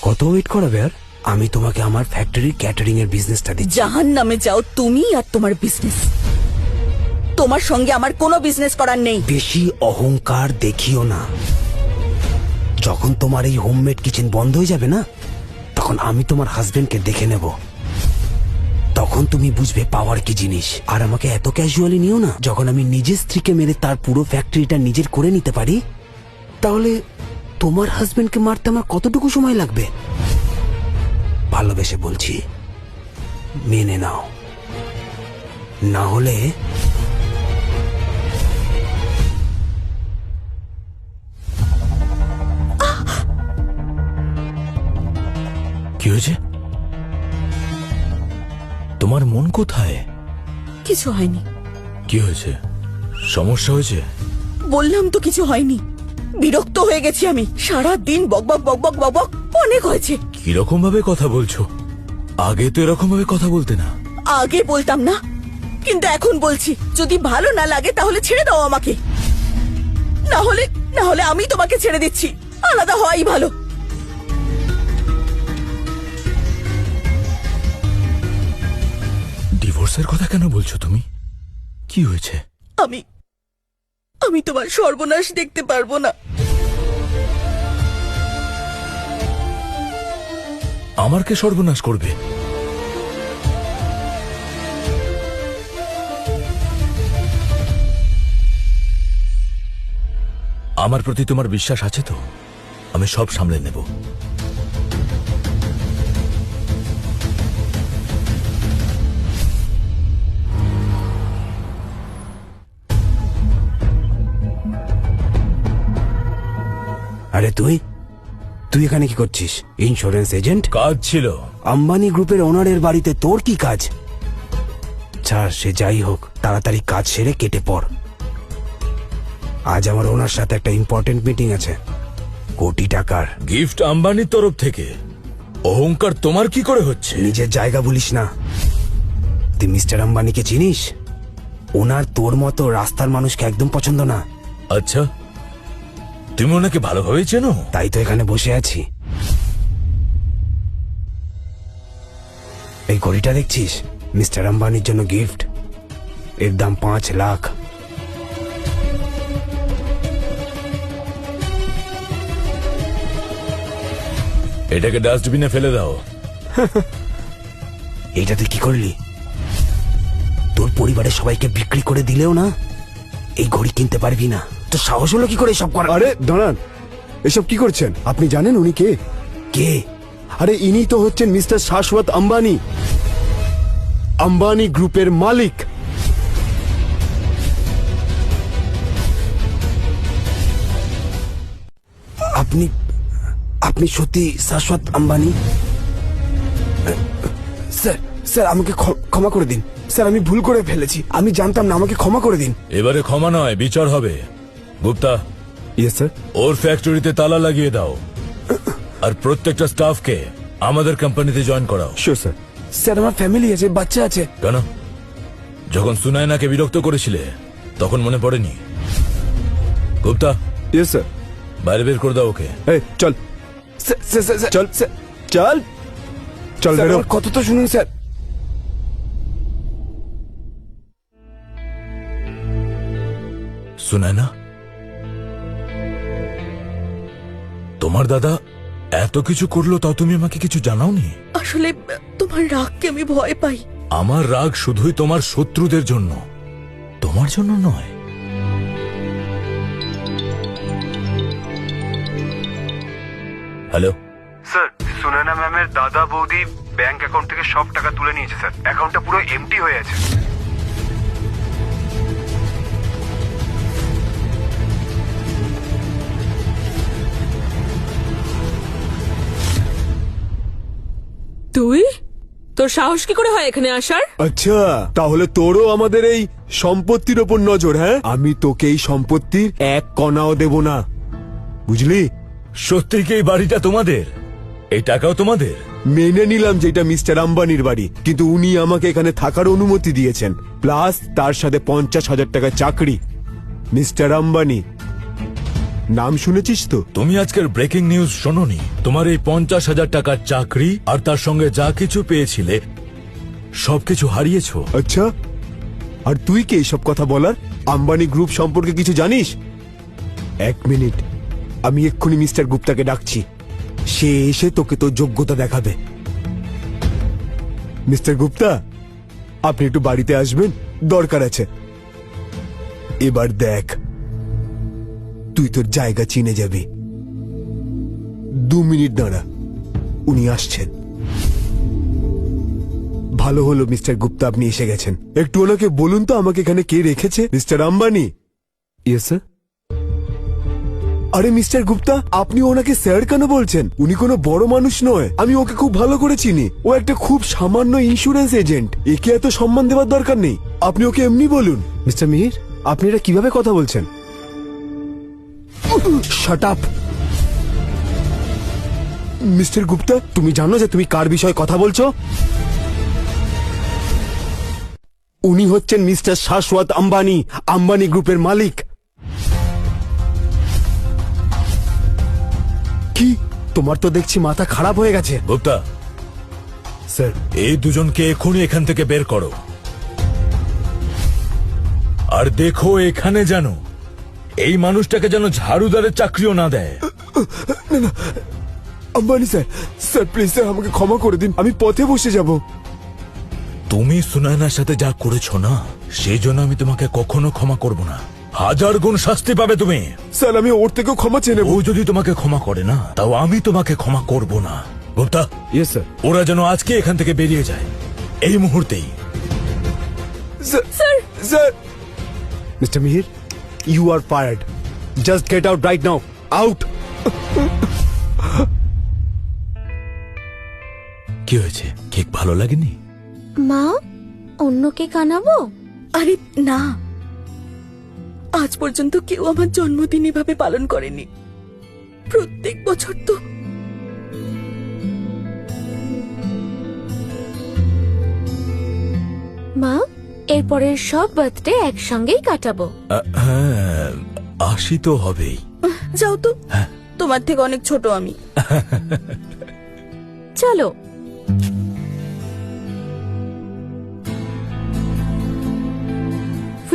কত ওয়েট করাবে আর? আমি তোমাকে আমার ফ্যাক্টরির ক্যাটারিং এর বিজনেসটা দিচ্ছি। জাহান্নামে যাও তুমি আর তোমার বিজনেস। তোমার সঙ্গে আমার কোনো বিজনেস করার নেই। বেশি অহংকার দেখিও না। যখন তোমার এই হোমমেড কিচেন বন্ধ হয়ে যাবে না, তখন আমি তোমার হাজবেন্ডকে দেখে নেব। তখন তুমি বুঝবে পাওয়ার কি জিনিস। আর আমাকে এত ক্যাজুয়ালি নিও না। যখন আমি নিজের স্ত্রীকে মেরে তার পুরো ফ্যাক্টরিটা নিজের করে নিতে পারি, তাহলে তোমার হাজবেন্ডকে মারতে আমার কতটুকু সময় লাগবে? ভালোবেসে বলছি, মেনে নাও, না হলে কি হয়েছে? তোমার মন কোথায়? কিছু হয়নি। কি হয়েছে? সমস্যা হয়েছে? বললাম তো কিছু হয়নি। বিরক্ত হয়ে গেছি আমি। সারা দিন বকবক বকবক বকবক অনেক হয়েছে। কিরকম ভাবে কথা বলছো? আগে তো এরকম ভাবে কথা বলতে না। আগে বলতাম না, কিন্তু এখন বলছি। যদি ভালো না লাগে তাহলে ছেড়ে দাও আমাকে। না হলে আমি তোমাকে ছেড়ে দিচ্ছি। আলাদা হওয়াই ভালো। ডিভোর্সের কথা কেন বলছো তুমি? কি হয়েছে? আমি তোমার সর্বনাশ দেখতে পারবো না। আমার কে সর্বনাশ করবে? আমার প্রতি তোমার বিশ্বাস আছে তো? আমি সব সামলে নেব। আরে তুই এখানে কি করছিস? Insurance agent? কাজ ছিল। আম্বানি গ্রুপের ওনারের বাড়িতে তোর কি কাজ? ছাড়, সে যাই হোক, তাড়াতাড়ি কাজ সেরে কেটে পড়। আজ আমার ওনার সাথে একটা ইম্পর্টেন্ট মিটিং আছে, কোটি টাকার। গিফট আম্বানির তরফ থেকে? অহংকার তোমার কি করে হচ্ছে? নিজের জায়গা বলিস না। তুই মিস্টার আম্বানিকে চিনিস? ওনার তোর মতো রাস্তার মানুষকে একদম পছন্দ না। আচ্ছা, তুমি ওনাকে ভালোভাবে চেনো? তাই তো এখানে বসে আছি। এই ঘড়িটা দেখছিস? মিস্টার আম্বানির জন্য গিফট। এর দাম 5 লাখ। এটাকে ডাস্টবিনে ফেলে দাও। এইটা তুই কি করলি? তোর পরিবারের সবাইকে বিক্রি করে দিলেও না এই ঘড়ি কিনতে পারবি না। তো সাহস হলো কি করে এসব করা? আরে দাঁড়ান, এসব কি করছেন? আপনি জানেন উনি কে? কে? আরে ইনি তো হচ্ছেন মিস্টার শাশ্বত আম্বানি, আম্বানি গ্রুপের মালিক। আপনি সত্যি শাশ্বত আম্বানি? স্যার আমাকে ক্ষমা করে দিন। স্যার, আমি ভুল করে ফেলেছি। আমি জানতাম না, আমাকে ক্ষমা করে দিন। এবারে ক্ষমা নয়, বিচার হবে। Gupta, yes sir. ওর ফ্যাক্টরিতে তালা লাগিয়ে দাও, আর প্রত্যেকটা স্টাফকে আমাদের কোম্পানিতে জয়েন করাও। Sure sir. স্যার, আমার ফ্যামিলি আছে, বাচ্চা আছে। কেন? যখন সুনায়নাকে বিরক্ত করেছিলে তখন মনে পড়েনি? Gupta, yes sir. বাইরে বের করে দাও ওকে। এই চল চল চল চল বেরো। কত তো শুনুন স্যার। সুনায়না, তোমার দাদা এত কিছু করলো তাও তুমি আমাকে কিছু জানাওনি? আসলে তোমার রাগকে আমি ভয় পাই। আমার রাগ শুধুই তোমার শত্রুদের জন্য, তোমার জন্য নয়। হ্যালো স্যার, সুনয়না ম্যামের দাদা বৌদি ব্যাংক অ্যাকাউন্ট থেকে সব টাকা তুলে নিয়েছে স্যার। অ্যাকাউন্টটা পুরো এমটি হয়ে আছে। তুই? তোর সাহস কি করে হয় এখানে আসার? আচ্ছা, তাহলে তোরও আমাদের এই সম্পত্তির ওপর নজর? হ্যাঁ, আমি তোকে এই সম্পত্তির 1 কণাও দেব না, বুঝলি? সত্যি কি এই বাড়িটা তোমাদের? এই টাকাও তোমাদের? মেনে নিলাম যে এটা মিস্টার আম্বানির বাড়ি, কিন্তু উনি আমাকে এখানে থাকার অনুমতি দিয়েছেন, প্লাস তার সাথে 50,000 টাকা চাকরি। মিস্টার আম্বানি, নাম শুনেছিস তো? তুমি আজকের ব্রেকিং নিউজ শোনোনি? তোমার এই 50,000 টাকার চাকরি আর তার সঙ্গে যা কিছু পেয়েছিলে সবকিছু হারিয়েছো। আচ্ছা, আর তুই কে এসব কথা বলার? আম্বানি গ্রুপ সম্পর্কে কিছু জানিস? এক মিনিট, আমি এক্ষুনি মিস্টার গুপ্তাকে ডাকছি। সে এসে তোকে তোর যোগ্যতা দেখাবে। মিস্টার গুপ্তা, আপনি একটু বাড়িতে আসবেন, দরকার আছে। এবার দেখ, তুই তোর জায়গা চিনে যাবি। 2 মিনিট দাঁড়া, উনি আসছেন। ভালো হলো মিস্টার গুপ্তা আপনি এসে গেছেন। একটু ওনাকে বলুন তো আমাকে এখানে কে রেখেছে। মিস্টার আম্বানি। Yes sir. আরে মিস্টার গুপ্তা, আপনি ওনাকে স্যার কেন বলছেন? উনি কোনো বড় মানুষ নয়, আমি ওকে খুব ভালো করে চিনি। ও একটা খুব সামান্য ইন্স্যুরেন্স এজেন্ট, একে এত সম্মান দেওয়ার দরকার নেই। আপনি ওকে এমনি বলুন। মিস্টার মিহির, আপনি এটা কিভাবে কথা বলছেন? Shut up. মিস্টার গুপ্তা, তুমি জানো যে তুমি কার বিষয়ে কথা বলছো? উনি হচ্ছেন মিস্টার শাশ্বত আম্বানি, আম্বানি গ্রুপের মালিক। কি, তোমার তো দেখছি মাথা খারাপ হয়ে গেছে। গুপ্তা, স্যার, এই দুজনকে এখনই এখান থেকে বের করো। আর দেখো এখানে যেন এই মানুষটাকে যেন ঝাড়ুদারের চাকরিও না দেয়। Ambani sir, sir please sir, আমাকে ক্ষমা করে দিন, আমি পথে বসে যাব। তুমি সুনায়নার সাথে যা করেছো না, সেই জন্য আমি তোমাকে কখনো ক্ষমা করব না। 1000 গুণ শাস্তি পাবে তুমি। স্যার, আমি ওর থেকেও ক্ষমা চেয়ে নেব। ও যদি তোমাকে ক্ষমা করে না, তাও আমি তোমাকে ক্ষমা করব না। Gupta, yes sir. ওরা যেন আজকে এখান থেকে বেরিয়ে যায়, এই মুহূর্তেই। Sir, sir. Mister Mihir, you are fired. Just get out right now, out. কি হয়েছে? কেক ভালো লাগেনি? মা, অন্য কেক আনাবো? আরে না, আজ পর্যন্ত কেউ আমার জন্মদিন এভাবে পালন করেনি। প্রত্যেক বছর তো মা, এরপরের সব বার্থডে একসঙ্গেই কাটাবো। হ্যাঁ, 80 তো হবেই। যাও তো, তোমার থেকে অনেক ছোট আমি। চলো।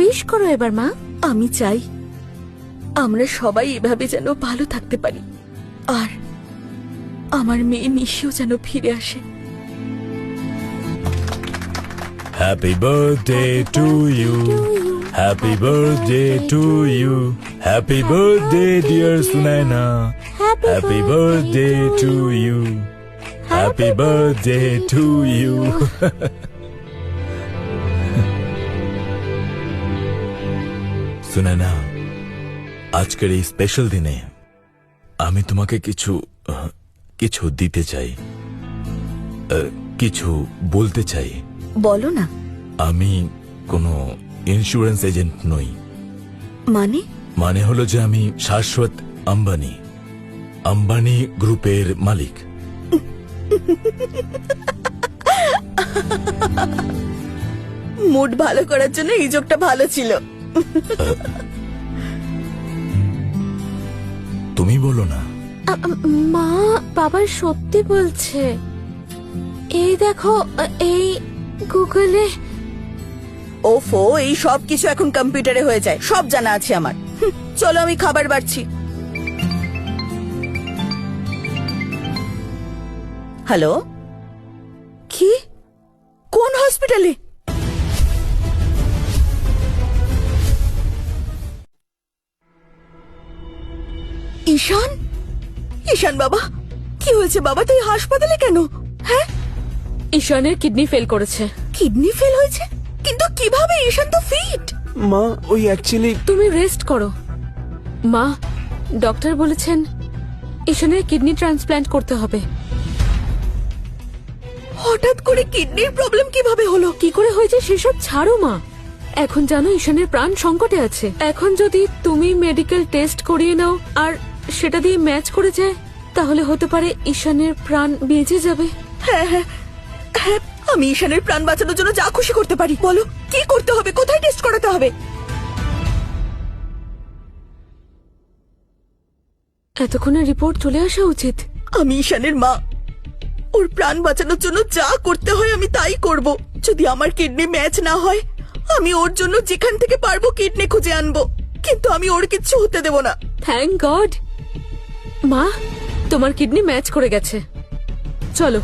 উইশ করো এবার মা। আমি চাই আমরা সবাই এভাবে যেন ভালো থাকতে পারি, আর আমার মেয়ে নিশিও যেন ফিরে আসে। Happy birthday to you, happy birthday to you, happy birthday dear Sunaina, happy birthday to you, happy birthday to you. Sunaina, আজকের এই স্পেশাল দিনে আমি তোমাকে কিছু দিতে চাই, কিছু বলতে চাই। বলো না। আমি কোনো ইন্স্যুরেন্স এজেন্ট নই। মানে হলো যে আমি শাশ্বত আম্বানি, আম্বানি গ্রুপের মালিক। মুড ভালো করার জন্য এই যোগটা ভালো ছিল। তুমি বলো না। মা, বাবা সত্যি বলছে। এই দেখো, এই গুগলে। ওফো, এই সব কিছু এখন কম্পিউটারে হয়ে যায়, সব জানা আছে আমার। চলো আমি খাবার বাড়ছি। হ্যালো, কি? কোন হসপিটালে? ঈশান, ঈশান বাবা, কি হয়েছে বাবা? তুই হাসপাতালে কেন? হ্যাঁ, ঈশানের কিডনি ফেল করেছে। কিডনি ফেল হয়েছে? কিন্তু কিভাবে? ঈশান তো ফিট। মা, ওই অ্যাকচুয়ালি তুমি রেস্ট করো। মা, ডক্টর বলেছেন ঈশানের কিডনি ট্রান্সপ্ল্যান্ট করতে হবে। হঠাৎ করে কিডনির প্রবলেম কিভাবে হলো? কি করে হয়েছে সেসব ছাড়ো মা। এখন জানো ঈশানের প্রাণ সংকটে আছে। এখন যদি তুমি মেডিকেল টেস্ট করিয়ে নাও আর সেটা দিয়ে ম্যাচ করে যায়, তাহলে হতে পারে ঈশানের প্রাণ বেঁচে যাবে। হ্যাঁ হ্যাঁ হ্যাঁ, আমি ঈশানের প্রাণ বাঁচানোর জন্য যা খুশি করতে পারি। বলো কি করতে হবে, কোথায় টেস্ট করাতে হবে? এতক্ষণে রিপোর্ট চলে আসা উচিত। আমি ঈশানের মা, ওর প্রাণ বাঁচানোর জন্য যা করতে হয় আমি তাই করব। যদি আমার কিডনি ম্যাচ না হয় আমি ওর জন্য যেখান থেকে পারবো কিডনি খুঁজে আনবো, কিন্তু আমি ওর কিচ্ছু হতে দেব না। Thank god. মা, তোমার কিডনি ম্যাচ করে গেছে। চলো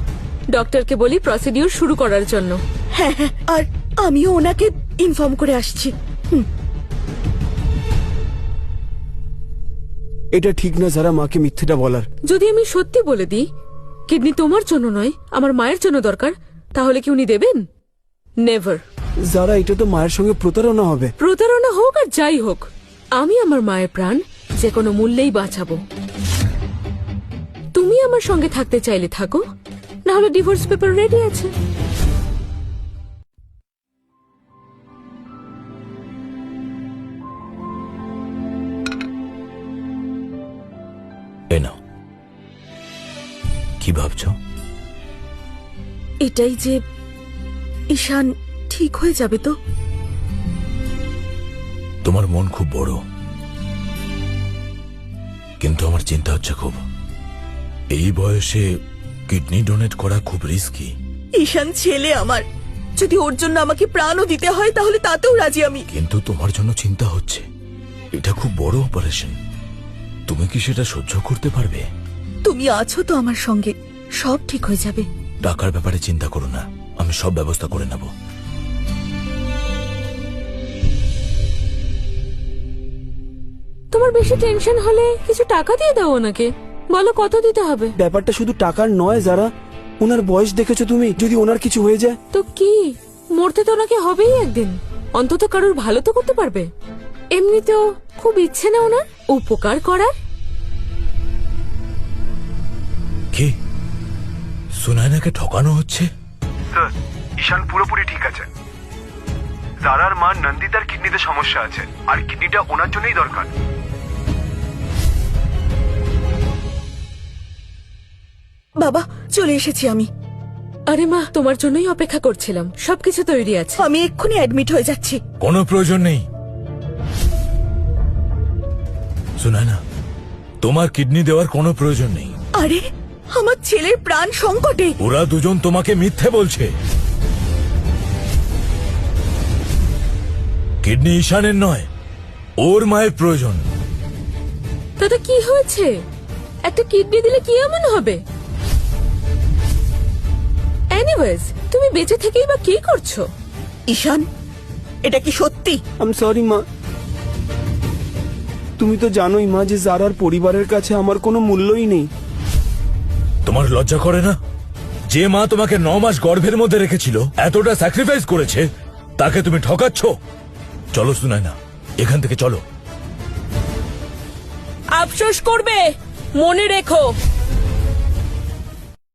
ডক্টরকে বলি প্রসিডিউর শুরু করার জন্য। হ্যাঁ হ্যাঁ, আর আমিও ওনাকে ইনফর্ম করে আসছি। এটা ঠিক না যারা মাকে মিথ্যেটা বলার। যদি আমি সত্যি বলে দিই কিডনি তোমার জন্য নয় আমার মায়ের জন্য দরকার, তাহলে কি উনি দেবেন? নেভার। যারা এটা তো মায়ের সঙ্গে প্রতারণা হবে। প্রতারণা হোক আর যাই হোক, আমি আমার মায়ের প্রাণ যে কোনো মূল্যেই বাঁচাবো। তুমি আমার সঙ্গে থাকতে চাইলে থাকো, না হলে ডিভোর্স পেপার রেডি আছে। এ নাও। কি ভাবছো? এটাই যে ঈশান ঠিক হয়ে যাবে তো? তোমার মন খুব বড়, কিন্তু আমার চিন্তা হচ্ছে খুব। এই বয়সে কিডনি ডোনেট করা খুব রিস্কি। ঈশান ছেলে আমার, যদি ওর জন্য আমাকে প্রাণও দিতে হয় তাহলে তাতেও রাজি আমি। কিন্তু তোমার জন্য চিন্তা হচ্ছে, এটা খুব বড় অপারেশন। তুমি কি সেটা সহ্য করতে পারবে? তুমি আছো তো আমার সঙ্গে, সব ঠিক হয়ে যাবে। টাকার ব্যাপারে চিন্তা করো না, আমি সব ব্যবস্থা করে নেব। তোমার বেশি টেনশন হলে কিছু টাকা দিয়ে দাও ওনাকে। বলো কত দিতে হবে? ব্যাপারটা শুধু টাকার নয় যারা, ওনার বয়স দেখেছো তুমি? যদি ওনার কিছু হয়ে যায়? তো কি, মরতে তো ওনাকে হবেই একদিন। অন্তত কারোর ভালো তো করতে পারবে। এমনিতেও খুব ইচ্ছে না ওনার উপকার করার। কি সুনায়নাকে ঠকানো হচ্ছে? স্যার, ঈশান পুরোপুরি ঠিক আছে। জারার মা নন্দিতার কিডনিতে সমস্যা আছে, আর কিডনিটা ওনার জন্যই দরকার। বাবা, চলে এসেছি আমি। আরে মা, তোমার জন্যই অপেক্ষা করছিলাম, সবকিছু তৈরি আছে। আমি এক্ষুনি অ্যাডমিট হয়ে যাচ্ছি। কোনো প্রয়োজন নেই সুনায়না, তোমার কিডনি দেওয়ার কোনো প্রয়োজন নেই। আরে, আমার ছেলের প্রাণ সংকটে। ওরা দুজন তোমাকে মিথ্যে বলছে। কিডনি ঈশানের নয়, ওর মায়ের প্রয়োজন। তাতে কি হয়েছে? একটা কিডনি দিলে কি এমন হবে? এনিওয়েজ, তুমি বেঁচে থেকেই বা কি করছো? ঈশান, এটা কি সত্যি? আই এম সরি মা। তুমি তো জানোই মা যে জারার পরিবারের কাছে আমার কোনো মূল্যই নেই। তোমার লজ্জা করে না? যে মা তোমাকে 9 মাস গর্ভের মধ্যে রেখেছিল, এতটা স্যাক্রিফাইস করেছে, তাকে তুমি ঠকাচ্ছ। চলো সুনায়না, এখান থেকে চলো। আফসোস করবে, মনে রেখো